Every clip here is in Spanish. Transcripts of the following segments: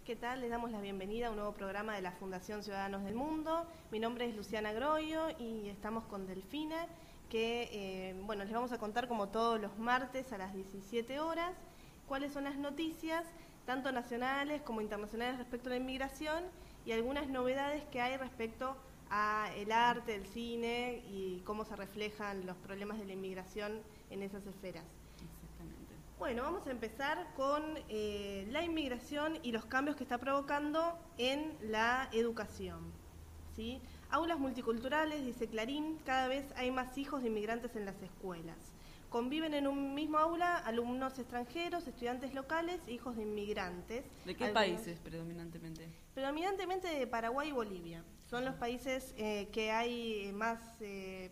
¿Qué tal? Les damos la bienvenida a un nuevo programa de la Fundación Ciudadanos del Mundo. Mi nombre es Luciana Groyo y estamos con Delfina, que les vamos a contar como todos los martes a las 17 horas cuáles son las noticias, tanto nacionales como internacionales respecto a la inmigración y algunas novedades que hay respecto a el arte, el cine y cómo se reflejan los problemas de la inmigración en esas esferas. Bueno, vamos a empezar con la inmigración y los cambios que está provocando en la educación, ¿sí? Aulas multiculturales, dice Clarín, cada vez hay más hijos de inmigrantes en las escuelas. Conviven en un mismo aula alumnos extranjeros, estudiantes locales e hijos de inmigrantes. ¿De qué países predominantemente? Predominantemente de Paraguay y Bolivia. Son los países que hay más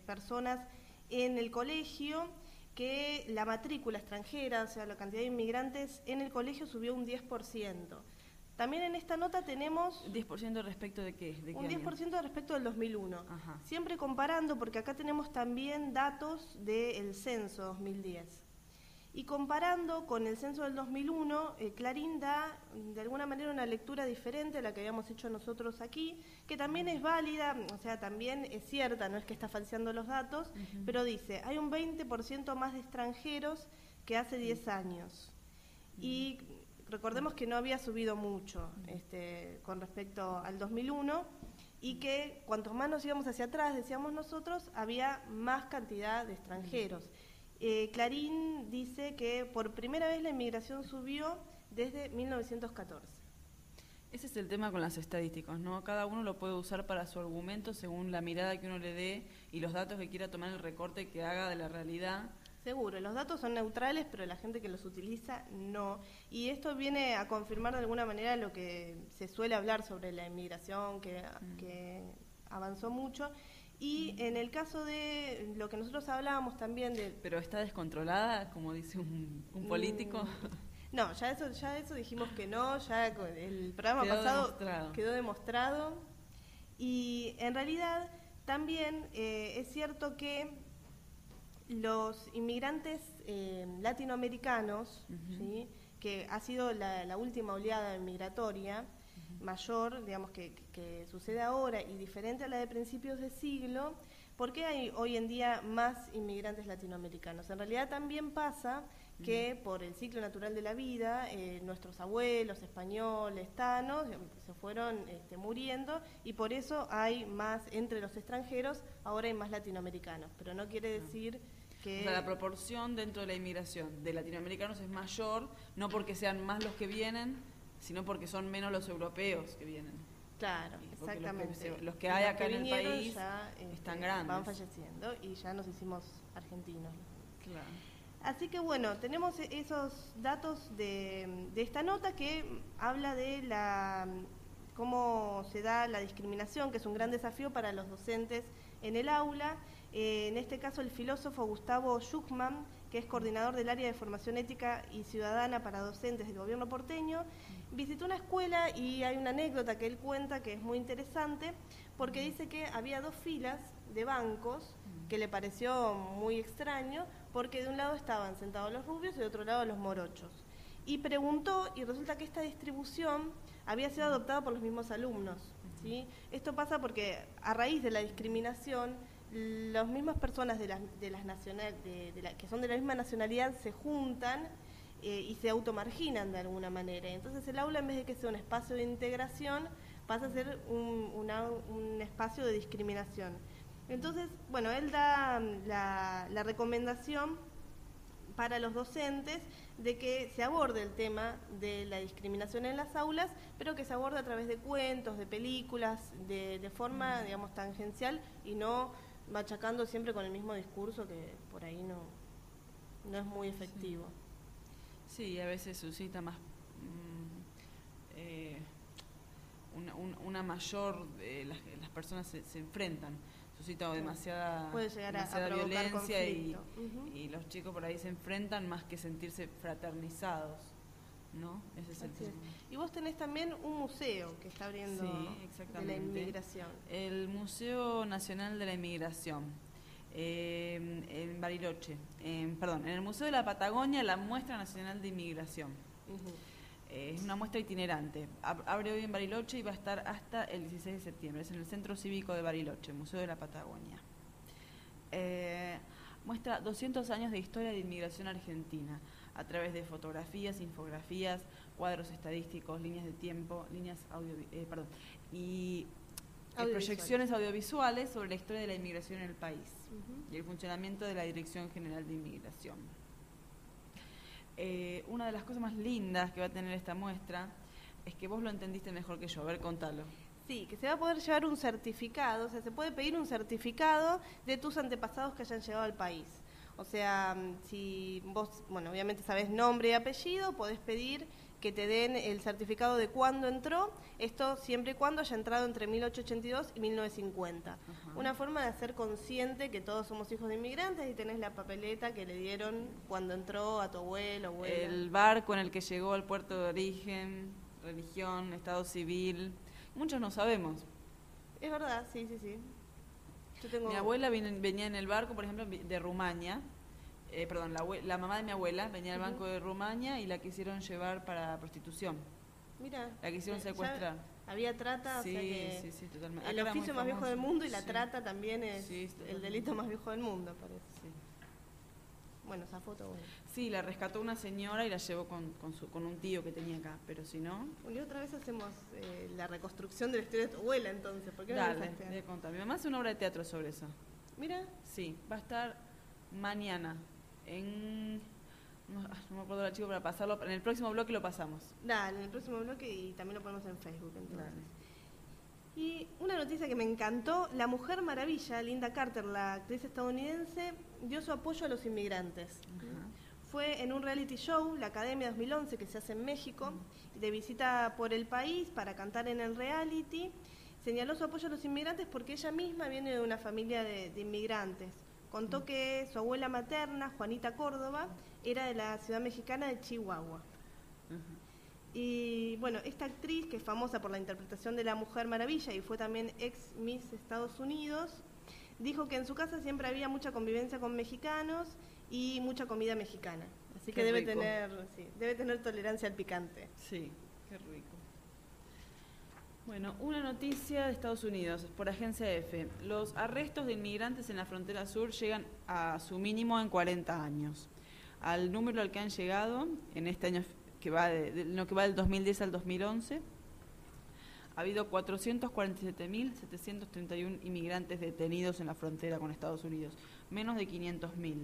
personas en el colegio, que la matrícula extranjera, o sea, la cantidad de inmigrantes en el colegio subió un 10%. También en esta nota tenemos... ¿10% respecto de qué? ¿De qué un 10% respecto del 2001. Ajá. Siempre comparando, porque acá tenemos también datos del censo 2010. Y comparando con el censo del 2001, Clarín da de alguna manera una lectura diferente a la que habíamos hecho nosotros aquí, que también es válida, o sea, también es cierta, no es que está falseando los datos, pero dice, hay un 20% más de extranjeros que hace 10 años. Y recordemos que no había subido mucho con respecto al 2001 y que cuantos más nos íbamos hacia atrás, decíamos nosotros, había más cantidad de extranjeros. Clarín dice que por primera vez la inmigración subió desde 1914. Ese es el tema con las estadísticas, ¿no? Cada uno lo puede usar para su argumento según la mirada que uno le dé y los datos que quiera tomar, el recorte que haga de la realidad. Seguro, los datos son neutrales, pero la gente que los utiliza no. Y esto viene a confirmar de alguna manera lo que se suele hablar sobre la inmigración, que avanzó mucho. Y en el caso de lo que nosotros hablábamos también de... ¿Pero está descontrolada, como dice un político? No, ya eso dijimos que no, ya el programa pasado quedó demostrado. Y en realidad también es cierto que los inmigrantes latinoamericanos, ¿sí?, que ha sido la última oleada migratoria mayor, digamos, que sucede ahora y diferente a la de principios de siglo, ¿por qué hay hoy en día más inmigrantes latinoamericanos? En realidad también pasa que por el ciclo natural de la vida, nuestros abuelos españoles, tanos, se fueron muriendo y por eso hay más entre los extranjeros, ahora hay más latinoamericanos, pero no quiere decir que... O sea, la proporción dentro de la inmigración de latinoamericanos es mayor, no porque sean más los que vienen, sino porque son menos los europeos que vienen. Claro, exactamente. Los que hay acá en el país ya, están grandes. Van falleciendo y ya nos hicimos argentinos. Claro. Así que bueno, tenemos esos datos de esta nota que habla de cómo se da la discriminación, que es un gran desafío para los docentes en el aula. En este caso el filósofo Gustavo Schuckman, que es coordinador del área de formación ética y ciudadana para docentes del gobierno porteño, visitó una escuela y hay una anécdota que él cuenta que es muy interesante, porque dice que había 2 filas de bancos que le pareció muy extraño, porque de un lado estaban sentados los rubios y de otro lado los morochos. Y preguntó, y resulta que esta distribución había sido adoptada por los mismos alumnos, ¿sí? Esto pasa porque a raíz de la discriminación, las mismas personas que son de la misma nacionalidad se juntan y se automarginan de alguna manera. Entonces el aula, en vez de que sea un espacio de integración, pasa a ser un espacio de discriminación. Entonces, bueno, él da la recomendación para los docentes de que se aborde el tema de la discriminación en las aulas, pero que se aborde a través de cuentos, de películas, de forma, digamos, tangencial y no machacando siempre con el mismo discurso que por ahí no es muy efectivo. Sí, a veces suscita más una mayor... las personas se enfrentan, suscita demasiada violencia y los chicos por ahí se enfrentan más que sentirse fraternizados, ¿no? Ese es el tema. Y vos tenés también un museo que está abriendo de la inmigración. El Museo Nacional de la Inmigración, en Bariloche, en el Museo de la Patagonia, la Muestra Nacional de Inmigración. Es una muestra itinerante. Abre hoy en Bariloche y va a estar hasta el 16 de septiembre. Es en el Centro Cívico de Bariloche, Museo de la Patagonia. Muestra 200 años de historia de inmigración argentina, a través de fotografías, infografías, cuadros estadísticos, líneas de tiempo, proyecciones audiovisuales sobre la historia de la inmigración en el país y el funcionamiento de la Dirección General de Inmigración. Una de las cosas más lindas que va a tener esta muestra es que vos lo entendiste mejor que yo. A ver, contalo. Sí, que se va a poder llevar un certificado, o sea, se puede pedir un certificado de tus antepasados que hayan llegado al país. O sea, si vos, bueno, obviamente sabés nombre y apellido, podés pedir que te den el certificado de cuándo entró, esto siempre y cuando haya entrado entre 1882 y 1950. Ajá. Una forma de hacer consciente que todos somos hijos de inmigrantes y tenés la papeleta que le dieron cuando entró a tu abuelo, abuela. El barco en el que llegó al puerto de origen, religión, estado civil, muchos no sabemos. Es verdad, sí. Mi abuela venía en el barco, por ejemplo, de Rumania. La mamá de mi abuela venía al banco de Rumania y la quisieron llevar para prostitución. Mira, la quisieron secuestrar. Había trata, sí, o sea que sí, totalmente. El oficio más viejo del mundo y la trata también es el delito más viejo del mundo, parece. Sí. Bueno, esa foto, bueno. Sí, la rescató una señora y la llevó con un tío que tenía acá, pero si no... Bueno, y otra vez hacemos la reconstrucción de la historia de tu abuela, entonces. ¿Por qué no Dale, voy a contar. Mi mamá hace una obra de teatro sobre eso. Mira. Sí, va a estar mañana en... No me acuerdo la chica para pasarlo. En el próximo bloque lo pasamos. Dale, en el próximo bloque y también lo ponemos en Facebook, entonces. Dale. Y una noticia que me encantó, la Mujer Maravilla, Linda Carter, la actriz estadounidense, dio su apoyo a los inmigrantes. Fue en un reality show, la Academia 2011, que se hace en México, de visita por el país para cantar en el reality. Señaló su apoyo a los inmigrantes porque ella misma viene de una familia de inmigrantes. Contó que su abuela materna, Juanita Córdoba, era de la ciudad mexicana de Chihuahua. Y bueno, esta actriz, que es famosa por la interpretación de la Mujer Maravilla y fue también ex Miss Estados Unidos, dijo que en su casa siempre había mucha convivencia con mexicanos y mucha comida mexicana. Así que debe tener tolerancia al picante. Sí, qué rico. Bueno, una noticia de Estados Unidos, por Agencia EFE. Los arrestos de inmigrantes en la frontera sur llegan a su mínimo en 40 años. Al número al que han llegado en este año que va del 2010 al 2011, ha habido 447.731 inmigrantes detenidos en la frontera con Estados Unidos, menos de 500.000.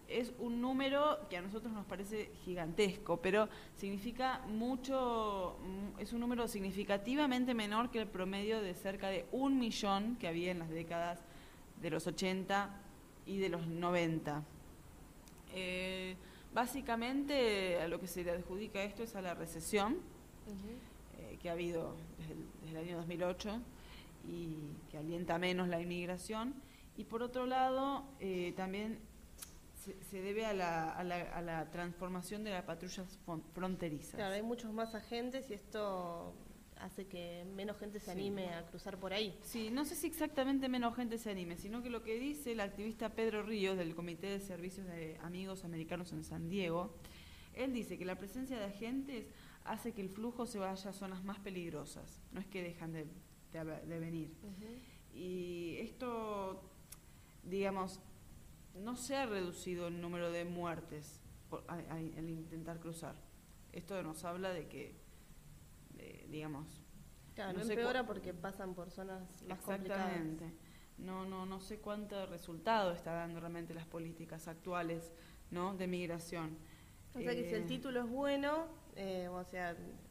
Es un número que a nosotros nos parece gigantesco, pero significa mucho, es un número significativamente menor que el promedio de cerca de 1 millón que había en las décadas de los 80 y de los 90. Básicamente, a lo que se le adjudica esto es a la recesión que ha habido desde el año 2008 y que alienta menos la inmigración. Y por otro lado, también se debe a la transformación de las patrullas fronterizas. Claro, hay muchos más agentes y esto hace que menos gente se anime a cruzar por ahí. Sí, no sé si exactamente menos gente se anime, sino que lo que dice el activista Pedro Ríos del Comité de Servicios de Amigos Americanos en San Diego, él dice que la presencia de agentes hace que el flujo se vaya a zonas más peligrosas, no es que dejan de venir. Y esto, digamos, no se ha reducido el número de muertes al intentar cruzar. Esto nos habla de que, digamos... Claro, no empeora porque pasan por zonas más complicadas. Exactamente. No sé cuánto resultado está dando realmente las políticas actuales, ¿no?, de migración. O sea que si el título es bueno,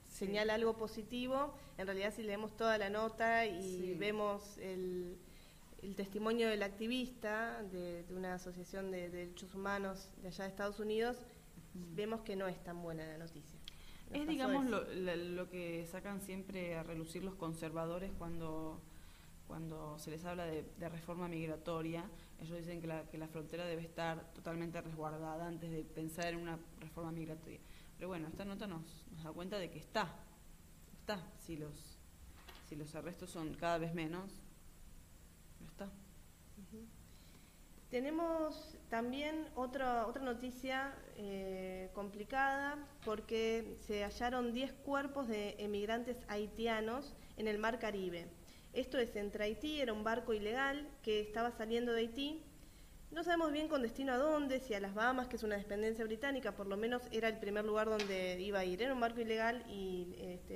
señala algo positivo, en realidad si leemos toda la nota y vemos el testimonio del activista de una asociación de derechos humanos de allá de Estados Unidos, vemos que no es tan buena la noticia. Es, digamos, lo que sacan siempre a relucir los conservadores cuando se les habla de reforma migratoria. Ellos dicen que la frontera debe estar totalmente resguardada antes de pensar en una reforma migratoria. Pero bueno, esta nota nos da cuenta de que está. Si los arrestos son cada vez menos, está. Tenemos también otra noticia complicada, porque se hallaron 10 cuerpos de emigrantes haitianos en el Mar Caribe. Esto es entre Haití, era un barco ilegal que estaba saliendo de Haití. No sabemos bien con destino a dónde, si a las Bahamas, que es una dependencia británica, por lo menos era el primer lugar donde iba a ir. Era un barco ilegal y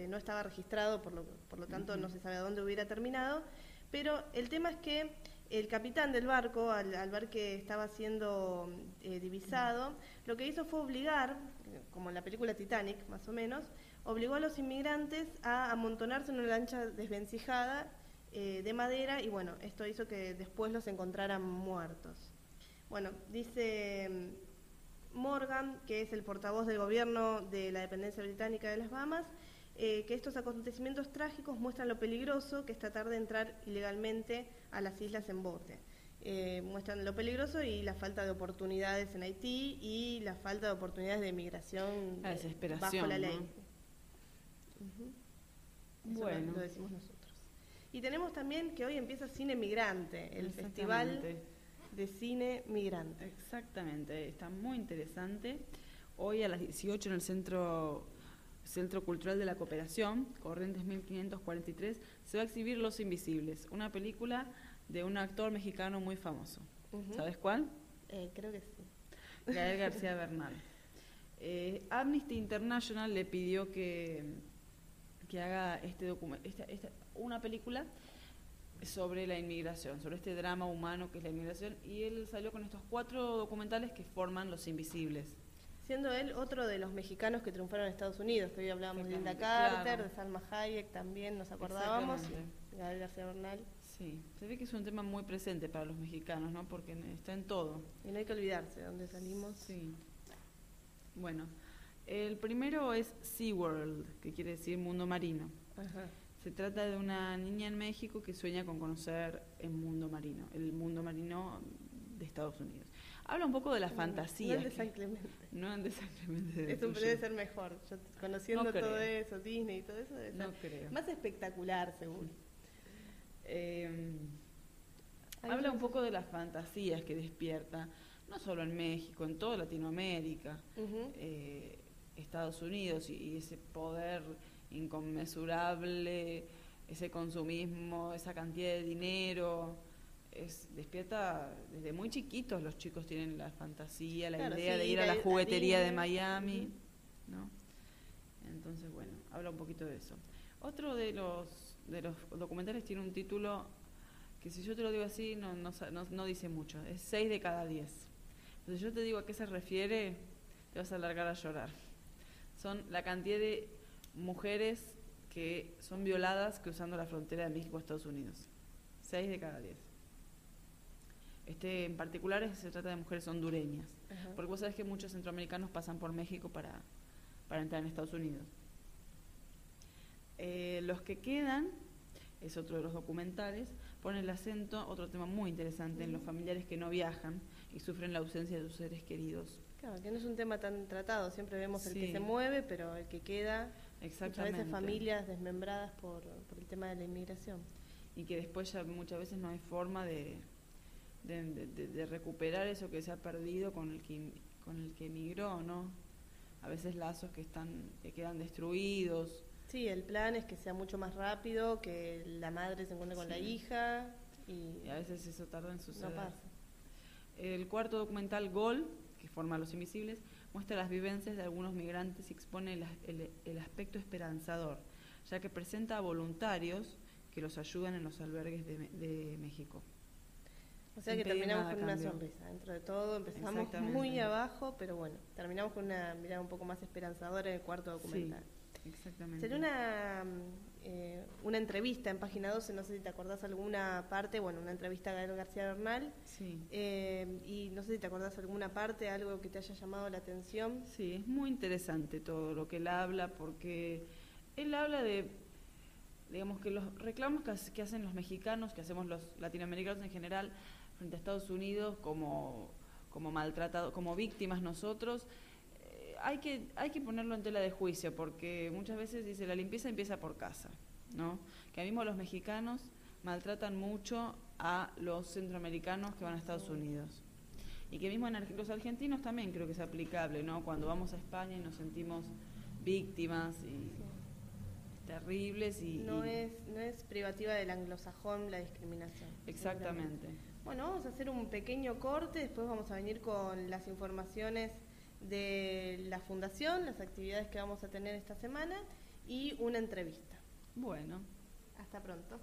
no estaba registrado, por lo tanto no se sabe a dónde hubiera terminado. Pero el tema es que el capitán del barco, al ver que estaba siendo divisado, lo que hizo fue obligar, como en la película Titanic más o menos, obligó a los inmigrantes a amontonarse en una lancha desvencijada de madera, y bueno, esto hizo que después los encontraran muertos. Bueno, dice Morgan, que es el portavoz del gobierno de la dependencia británica de las Bahamas, que estos acontecimientos trágicos muestran lo peligroso que es tratar de entrar ilegalmente a las islas en bote. Muestran lo peligroso y la falta de oportunidades en Haití y la falta de oportunidades de migración bajo la ley. ¿No? Bueno, lo decimos nosotros. Y tenemos también que hoy empieza Cine Migrante, el festival de cine migrante. Exactamente, está muy interesante. Hoy a las 18 en el Centro Cultural de la Cooperación, Corrientes 1543, se va a exhibir Los Invisibles, una película de un actor mexicano muy famoso. ¿Sabes cuál? Creo que sí. Gael García Bernal. Amnesty International le pidió que haga una película sobre la inmigración, sobre este drama humano que es la inmigración, y él salió con estos 4 documentales que forman Los Invisibles. Siendo él otro de los mexicanos que triunfaron en Estados Unidos, que hoy hablábamos de Linda Carter, claro, de Salma Hayek también, nos acordábamos, y Gael García Bernal. Sí, se ve que es un tema muy presente para los mexicanos, ¿no? Porque está en todo. Y no hay que olvidarse de dónde salimos. Sí. Bueno, el primero es SeaWorld, que quiere decir mundo marino. Ajá. Se trata de una niña en México que sueña con conocer el mundo marino de Estados Unidos. Habla un poco de la fantasía. No en de San Clemente. No en de San Clemente. Eso debe ser mejor. Yo, conociendo todo eso, Disney y todo eso, debe ser creo. Más espectacular, seguro. Habla un poco de las fantasías que despierta, no solo en México, en toda Latinoamérica, Estados Unidos, y ese poder inconmensurable, ese consumismo, esa cantidad de dinero. Despierta desde muy chiquitos. Los chicos tienen la fantasía, la idea de ir a la juguetería de Miami, ¿no? Entonces, bueno, habla un poquito de eso. Otro de los documentales tiene un título que, si yo te lo digo así, no dice mucho. Es 6 de cada 10. Entonces, yo te digo a qué se refiere, te vas a largar a llorar. Son la cantidad de mujeres que son violadas cruzando la frontera de México a Estados Unidos. 6 de cada 10. En particular se trata de mujeres hondureñas. Ajá. Porque vos sabés que muchos centroamericanos pasan por México para entrar en Estados Unidos. Los que quedan, es otro de los documentales, pone el acento, otro tema muy interesante, en los familiares que no viajan y sufren la ausencia de sus seres queridos. Claro, que no es un tema tan tratado. Siempre vemos el que se mueve, pero el que queda, muchas veces familias desmembradas por el tema de la inmigración. Y que después ya muchas veces no hay forma de recuperar eso que se ha perdido con el que emigró, ¿no? A veces lazos que quedan destruidos. Sí, el plan es que sea mucho más rápido, que la madre se encuentre con la hija, y a veces eso tarda en suceder. No pasa. El cuarto documental, Gol, que forma Los Invisibles, muestra las vivencias de algunos migrantes y expone el aspecto esperanzador, ya que presenta a voluntarios que los ayudan en los albergues de México. O sea que terminamos con una sonrisa. Dentro de todo empezamos muy abajo, pero bueno, terminamos con una mirada un poco más esperanzadora en el cuarto documental. Sí, exactamente. Sería una entrevista en Página 12, no sé si te acordás alguna parte, una entrevista a Gael García Bernal. Sí. Y no sé si te acordás alguna parte, algo que te haya llamado la atención. Sí, es muy interesante todo lo que él habla, porque él habla de, digamos, que los reclamos que hacen los mexicanos, que hacemos los latinoamericanos en general, frente a Estados Unidos como maltratados, como víctimas nosotros, hay que ponerlo en tela de juicio, porque muchas veces dice la limpieza empieza por casa, ¿no? Que mismo los mexicanos maltratan mucho a los centroamericanos que van a Estados Unidos. Y que mismo en los argentinos también creo que es aplicable, ¿no? Cuando vamos a España y nos sentimos víctimas y terribles y... No es privativa del anglosajón la discriminación. Exactamente. Bueno, vamos a hacer un pequeño corte, después vamos a venir con las informaciones de la fundación, las actividades que vamos a tener esta semana y una entrevista. Bueno. Hasta pronto.